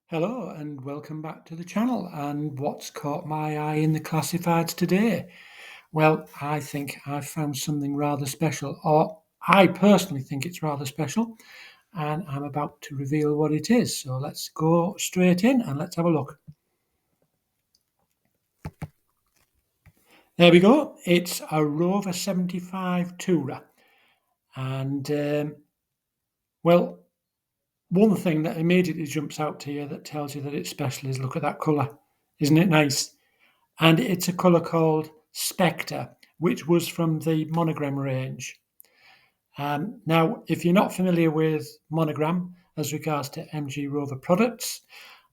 Hello and welcome back to the channel. And what's caught my eye in the classifieds today? Well, I think I've found something rather special, or I personally think it's rather special, and I'm about to reveal what it is. So let's go straight in and let's have a look. There we go. It's a Rover 75 Tourer. And well, one thing that immediately jumps out to you that tells you that it's special is look at that colour. Isn't it nice? And it's a colour called Spectre, which was from the Monogram range. Now, if you're not familiar with Monogram as regards to MG Rover products,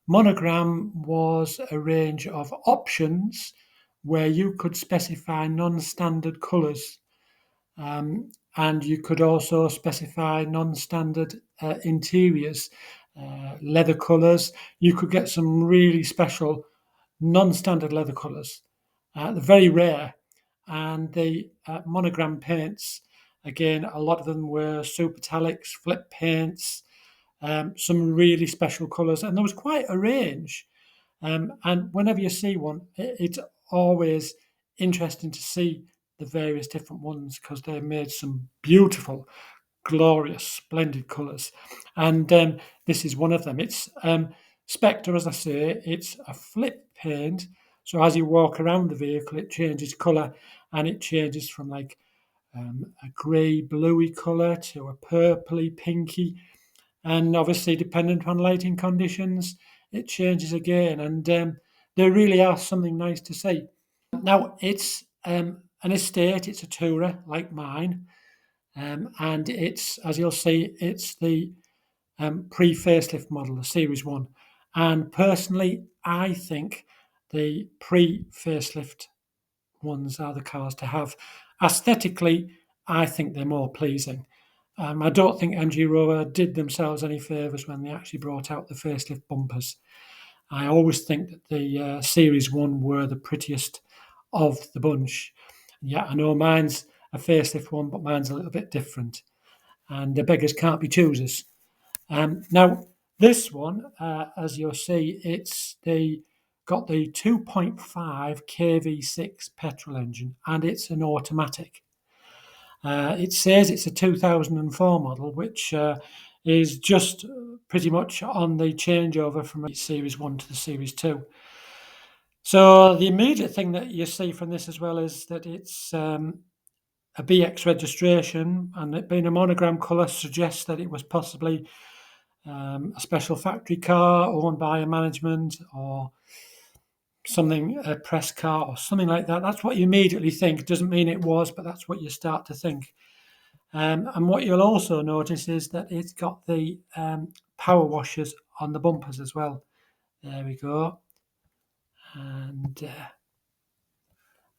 Monogram was a range of options where you could specify non-standard colours, and you could also specify non-standard interiors, leather colours. You could get some really special non-standard leather colours. They're very rare, and the Monogram paints, again, a lot of them were supertalics, flip paints, some really special colours, and there was quite a range. And whenever you see one, it's always interesting to see the various different ones because they made some beautiful, glorious, splendid colours. And this is one of them. It's Spectre, as I say, it's a flip paint. So as you walk around the vehicle, it changes colour, and it changes from like a grey, bluey colour to a purpley, pinky. And obviously, dependent on lighting conditions, it changes again. And they really are something nice to see. Now, it's an estate, it's a tourer like mine. And it's, as you'll see, it's the pre-facelift model, the Series 1. And personally, I think the pre-facelift ones are the cars to have. Aesthetically, I think they're more pleasing. I don't think MG Rover did themselves any favours when they actually brought out the facelift bumpers. I always think that the Series 1 were the prettiest of the bunch. Yeah, I know mine's a facelift one, but mine's a little bit different. And the beggars can't be choosers. Now, this one, as you'll see, it's got the 2.5 kV6 petrol engine, and it's an automatic. It says it's a 2004 model, which is just pretty much on the changeover from the Series 1 to the Series 2. So the immediate thing that you see from this as well is that it's a BX registration, and it being a monogram colour suggests that it was possibly a special factory car owned by a management or something, a press car or something like that. That's what you immediately think. Doesn't mean it was, but that's what you start to think. And what you'll also notice is that it's got the power washers on the bumpers as well. There we go. And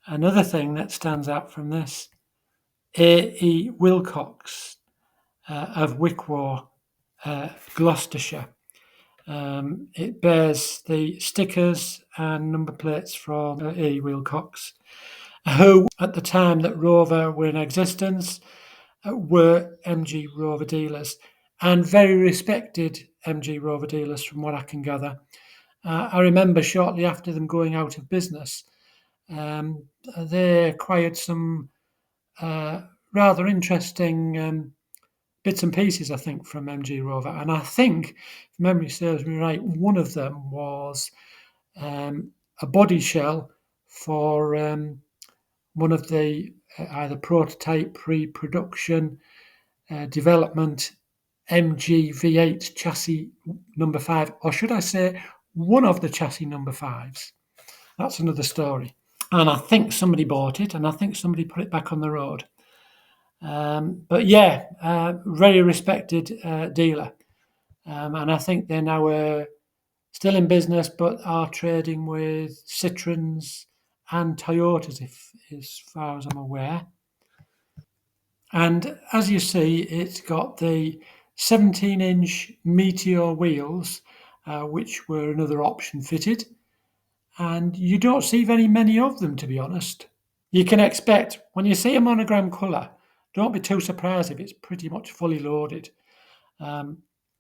another thing that stands out from this, A.E. Wilcox of Wicklow, Gloucestershire. It bears the stickers and number plates from A.E. Wilcox, who, at the time that Rover were in existence, were MG Rover dealers and very respected MG Rover dealers, from what I can gather. I remember shortly after them going out of business, they acquired some rather interesting bits and pieces, I think, from MG Rover. And I think, if memory serves me right, one of them was a body shell for one of the either prototype, pre-production, development MG V8 chassis number 5, or should I say one of the chassis number 5s. That's another story. And I think somebody bought it, and I think somebody put it back on the road. But yeah, very respected dealer. And I think they're now still in business, but are trading with Citroens and Toyotas, if as far as I'm aware. And as you see, it's got the 17-inch Meteor wheels, which were another option fitted. And you don't see very many of them, to be honest. You can expect, when you see a monogram colour, don't be too surprised if it's pretty much fully loaded,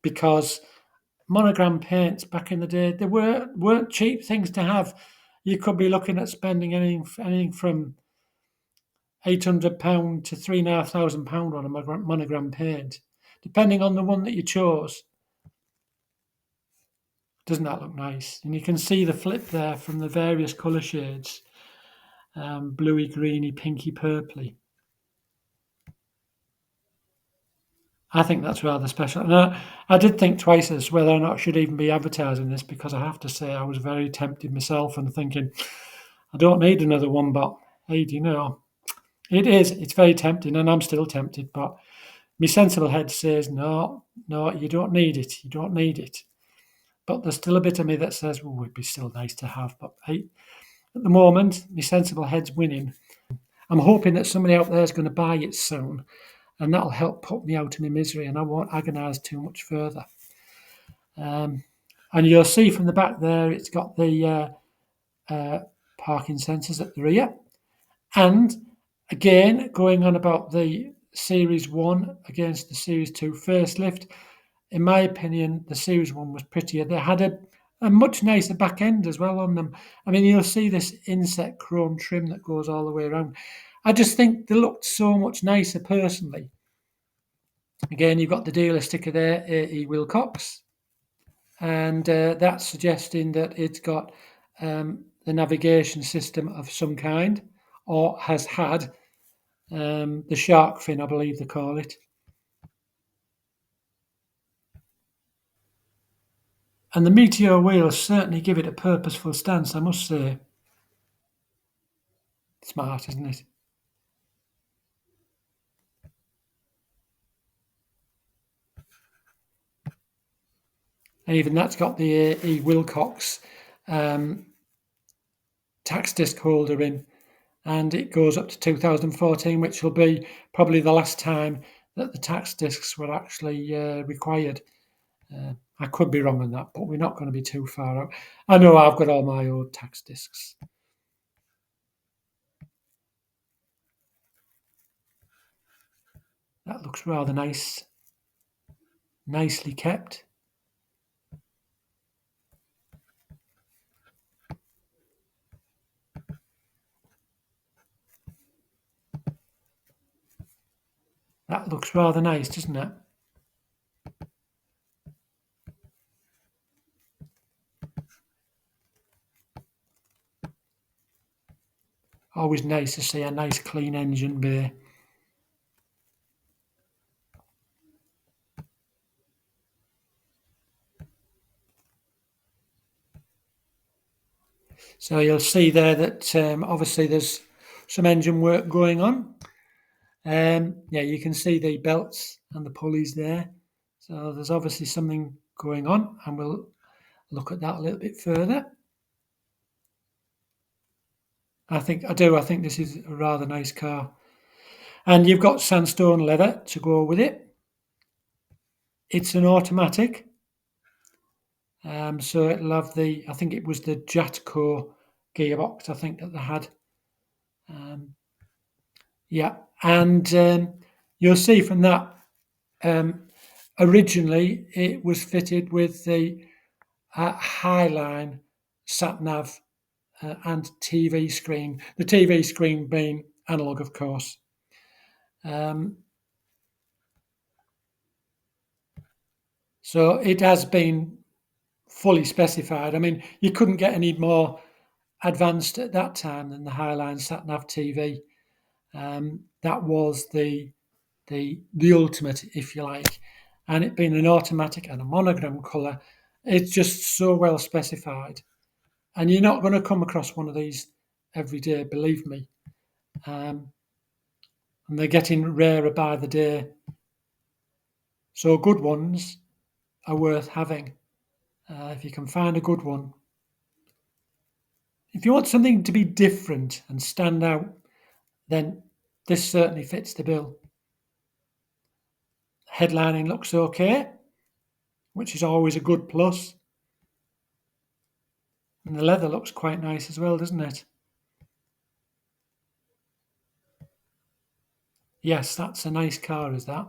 because monogram paints back in the day, they weren't cheap things to have. You could be looking at spending anything from £800 to £3,500 on a monogram paint, depending on the one that you chose. Doesn't that look nice? And you can see the flip there from the various colour shades, bluey, greeny, pinky, purpley. I think that's rather special. And I did think twice as whether or not I should even be advertising this, because I have to say I was very tempted myself and thinking, I don't need another one, but hey, do you know, it's very tempting, and I'm still tempted, but my sensible head says, no, you don't need it. You don't need it. But there's still a bit of me that says, well, it'd be still nice to have. But hey, at the moment, my sensible head's winning. I'm hoping that somebody out there is going to buy it soon, and that'll help put me out of my misery, and I won't agonise too much further. And you'll see from the back there, it's got the parking sensors at the rear. And again, going on about the Series 1 against the Series 2 facelift, in my opinion, the Series 1 was prettier. They had a much nicer back end as well on them. I mean, you'll see this inset chrome trim that goes all the way around. I just think they looked so much nicer personally. Again, you've got the dealer sticker there, A.E. Wilcox, and that's suggesting that it's got the navigation system of some kind, or has had the shark fin, I believe they call it. And the Meteor wheels certainly give it a purposeful stance, I must say. Smart, isn't it? And even that's got the A.E. Wilcox tax disc holder in, and it goes up to 2014, which will be probably the last time that the tax discs were actually required. I could be wrong on that, but we're not going to be too far out. I know I've got all my old tax discs. That looks rather nice. Nicely kept. That looks rather nice, doesn't it? Always nice to see a nice clean engine bay. So you'll see there that obviously there's some engine work going on. Yeah, you can see the belts and the pulleys there. So there's obviously something going on, and we'll look at that a little bit further. I think this is a rather nice car. And you've got sandstone leather to go with it. It's an automatic. So it'll have I think it was the Jatco gearbox, I think, that they had. Yeah, and you'll see from that, originally it was fitted with the Highline sat-nav and TV screen, the TV screen being analog, of course. So it has been fully specified. I mean, you couldn't get any more advanced at that time than the Highline sat-nav TV. That was the ultimate, if you like. And it being an automatic and a monogram colour, it's just so well specified. And you're not going to come across one of these every day, believe me. And they're getting rarer by the day. So good ones are worth having. If you can find a good one. If you want something to be different and stand out, then this certainly fits the bill. Headlining looks okay, which is always a good plus. And the leather looks quite nice as well, doesn't it? Yes, that's a nice car, is that?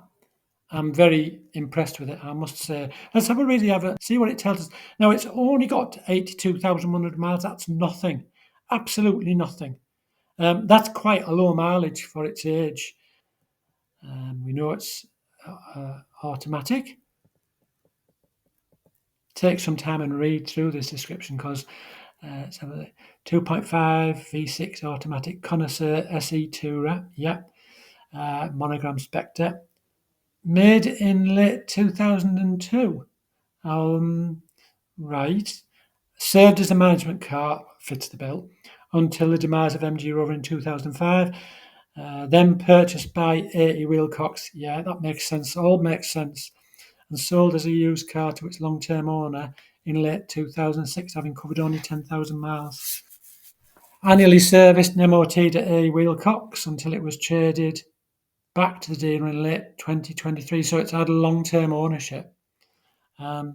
I'm very impressed with it, I must say. Let's have a read the advert, see what it tells us. Now, it's only got 82,100 miles. That's nothing. Absolutely nothing. That's quite a low mileage for its age. We know it's automatic. Take some time and read through this description because let's have a 2.5 V6 automatic connoisseur SE Tourer. Yep. Monogram Spectre. Made in late 2002. Right. Served as a management car, fits the bill, until the demise of MG Rover in 2005. Then purchased by 80 Wilcox. Yeah, that makes sense. All makes sense. And sold as a used car to its long term owner in late 2006, having covered only 10,000 miles. Annually serviced and MOT'd at 80 Wilcox until it was traded back to the dealer in late 2023. So it's had long term ownership. Yeah,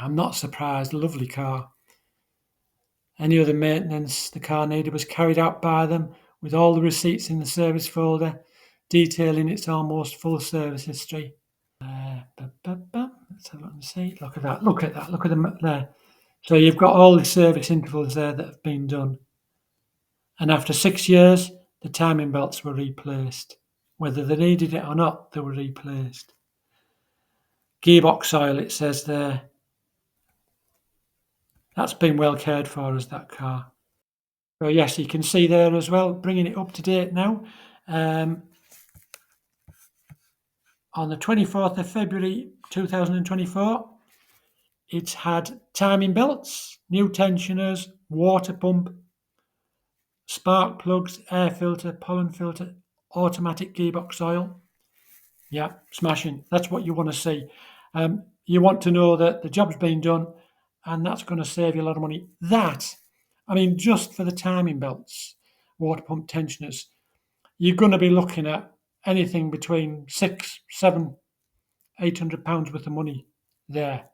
I'm not surprised. Lovely car. Any other maintenance the car needed was carried out by them, with all the receipts in the service folder, detailing its almost full service history. Let's have a look and see. Look at that. Look at that. Look at them there. So you've got all the service intervals there that have been done. And after 6 years, the timing belts were replaced. Whether they needed it or not, they were replaced. Gearbox oil, it says there. That's been well cared for as that car. So yes, you can see there as well, bringing it up to date now. On the 24th of February 2024, it's had timing belts, new tensioners, water pump, spark plugs, air filter, pollen filter, automatic gearbox oil. Yeah, smashing. That's what you want to see. You want to know that the job's been done and that's going to save you a lot of money. Just for the timing belts, water pump tensioners, you're going to be looking at anything between £600, £700, £800 worth of money there.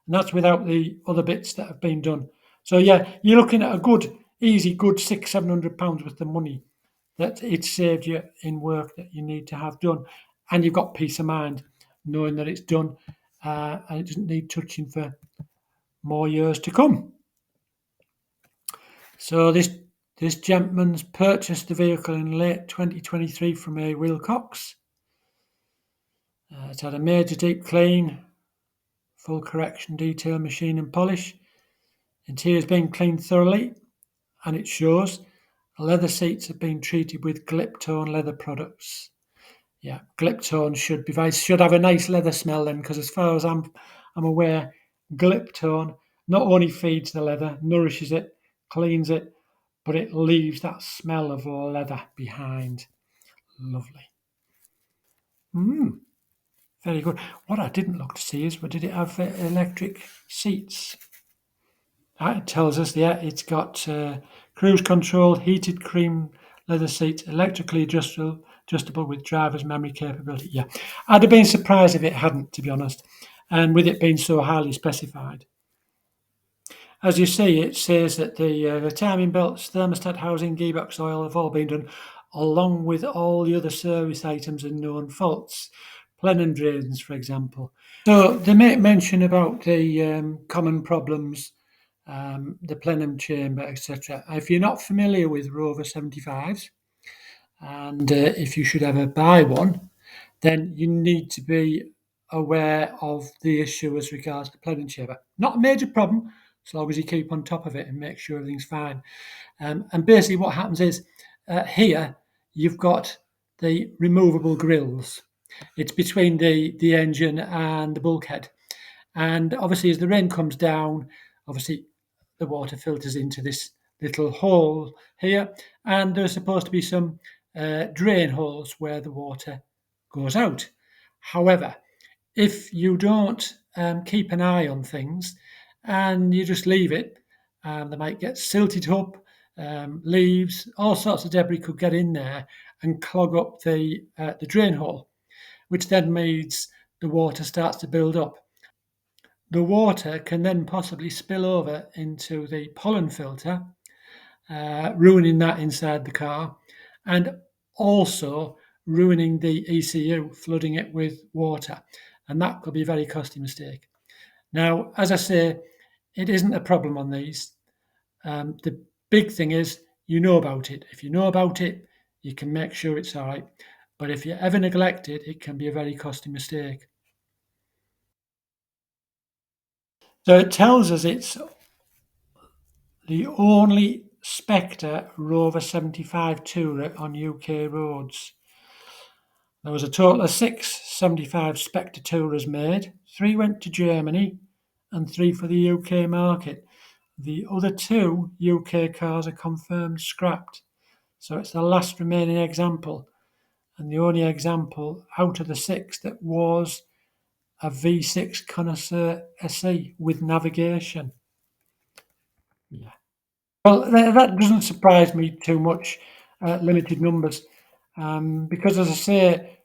And that's without the other bits that have been done. So yeah, you're looking at a good, easy, good £600, £700 worth of money that it saved you in work that you need to have done. And you've got peace of mind knowing that it's done and it doesn't need touching for more years to come. So this gentleman's purchased the vehicle in late 2023 from a Wilcox. It's had a major deep clean, full correction, detail, machine and polish. Interior's been cleaned thoroughly and it shows. The leather seats have been treated with Gliptone leather products. Yeah, Gliptone should have a nice leather smell then, because as far as I'm aware, Gliptone not only feeds the leather, nourishes it, cleans it, but it leaves that smell of leather behind. Lovely. Very good. What I didn't look to see is, did it have electric seats? It tells us, yeah, it's got cruise control, heated cream leather seats, electrically adjustable with driver's memory capability. Yeah, I'd have been surprised if it hadn't, to be honest, and with it being so highly specified. As you see, it says that the timing belts, thermostat housing, gearbox oil have all been done, along with all the other service items and known faults, plenum drains, for example. So they make mention about the common problems, the plenum chamber, etc. If you're not familiar with Rover 75s, and if you should ever buy one, then you need to be aware of the issue as regards to plenum chamber. Not a major problem, as long as you keep on top of it and make sure everything's fine. And basically what happens is, here you've got the removable grills. It's between the engine and the bulkhead. And obviously as the rain comes down, obviously the water filters into this little hole here. And there's supposed to be some drain holes where the water goes out. However, if you don't keep an eye on things and you just leave it, they might get silted up, leaves, all sorts of debris could get in there and clog up the drain hole, which then means the water starts to build up. The water can then possibly spill over into the pollen filter, ruining that inside the car, and also ruining the ECU, flooding it with water. And that could be a very costly mistake. Now, as I say, it isn't a problem on these. The big thing is you know about it. If you know about it, you can make sure it's all right. But if you ever neglect it, it can be a very costly mistake. So it tells us it's the only Spectre Rover 75 Tourer on UK roads. There was a total of 6 75 Spectre Tourers made. 3 went to Germany and 3 for the UK market. The other 2 UK cars are confirmed scrapped. So it's the last remaining example, and the only example out of the 6 that was a V6 Connoisseur SE with navigation. Yeah. Well, that doesn't surprise me too much, limited numbers, because as I say,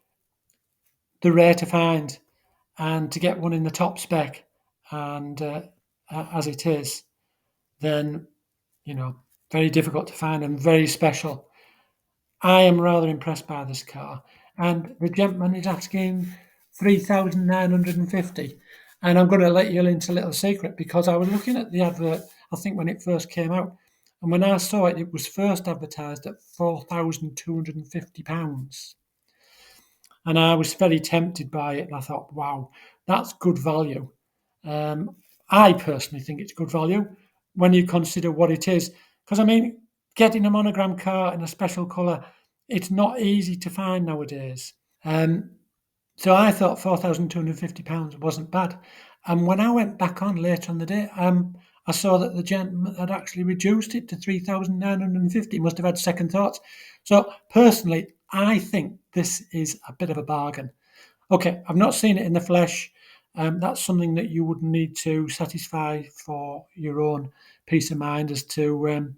they're rare to find, and to get one in the top spec, and as it is, then, very difficult to find and very special. I am rather impressed by this car, and the gentleman is asking 3,950. And I'm going to let you into a little secret because I was looking at the advert, I think when it first came out, and when I saw it, it was first advertised at £4,250. And I was very tempted by it, and I thought, wow, that's good value. Um, I personally think it's good value when you consider what it is. Because, I mean, getting a monogram car in a special colour, it's not easy to find nowadays. So I thought £4,250 wasn't bad. And when I went back on later on the day, I saw that the gentleman had actually reduced it to 3,950. He must have had second thoughts. So personally, I think this is a bit of a bargain. Okay, I've not seen it in the flesh. That's something that you would need to satisfy for your own peace of mind as to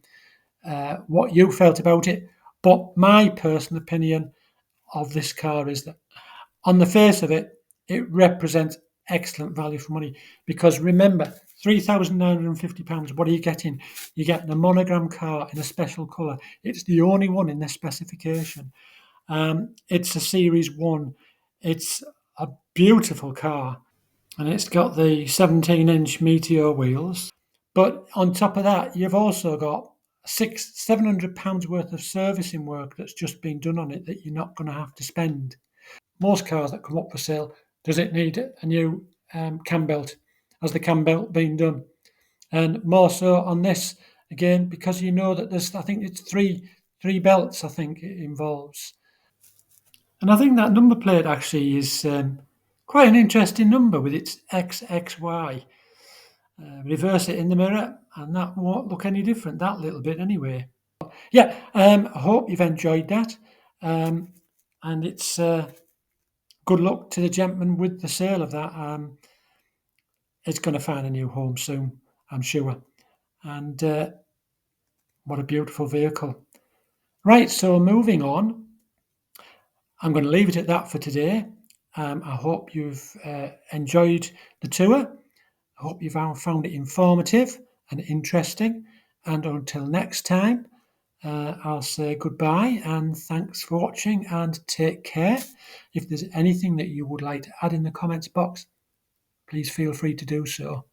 what you felt about it. But my personal opinion of this car is that on the face of it, it represents excellent value for money because remember, £3,950, what are you getting? You get the monogram car in a special colour. It's the only one in this specification. It's a Series 1. It's a beautiful car and it's got the 17-inch Meteor wheels. But on top of that, you've also got £700 worth of servicing work that's just been done on it that you're not going to have to spend. Most cars that come up for sale, does it need a new cam belt? Has the cam belt been done? And more so on this, again, because you know that there's, I think it's three belts, I think it involves. And I think that number plate actually is quite an interesting number with its XXY. Reverse it in the mirror, and that won't look any different, that little bit anyway. Yeah, I hope you've enjoyed that. And it's good luck to the gentleman with the sale of that. It's going to find a new home soon, I'm sure. And what a beautiful vehicle. Right, so moving on, I'm going to leave it at that for today. I hope you've enjoyed the tour. I hope you've found it informative and interesting. And until next time, I'll say goodbye and thanks for watching and take care. If there's anything that you would like to add in the comments box, please feel free to do so.